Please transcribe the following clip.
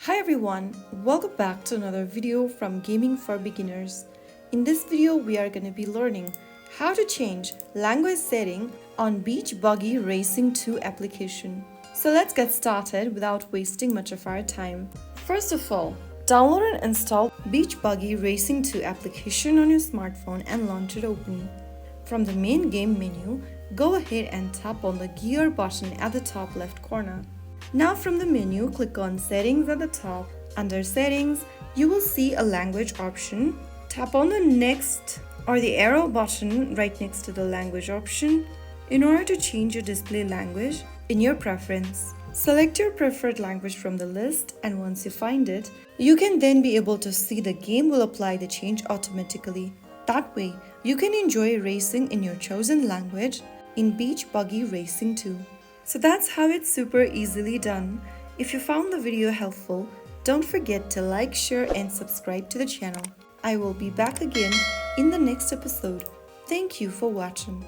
Hi everyone, welcome back to another video from Gaming for Beginners. In this video, we are going to be learning how to change language setting on Beach Buggy Racing 2 application. So let's get started without wasting much of our time. First of all, download and install Beach Buggy Racing 2 application on your smartphone and launch it open. From the main game menu, go ahead and tap on the gear button at the top left corner. Now from the menu, click on Settings at the top. Under Settings, you will see a language option. Tap on the next or the arrow button right next to the language option in order to change your display language in your preference. Select your preferred language from the list, and once you find it, you can then be able to see the game will apply the change automatically. That way, you can enjoy racing in your chosen language in Beach Buggy Racing 2. So that's how it's super easily done. If you found the video helpful, don't forget to like, share and subscribe to the channel. I will be back again in the next episode. Thank you for watching.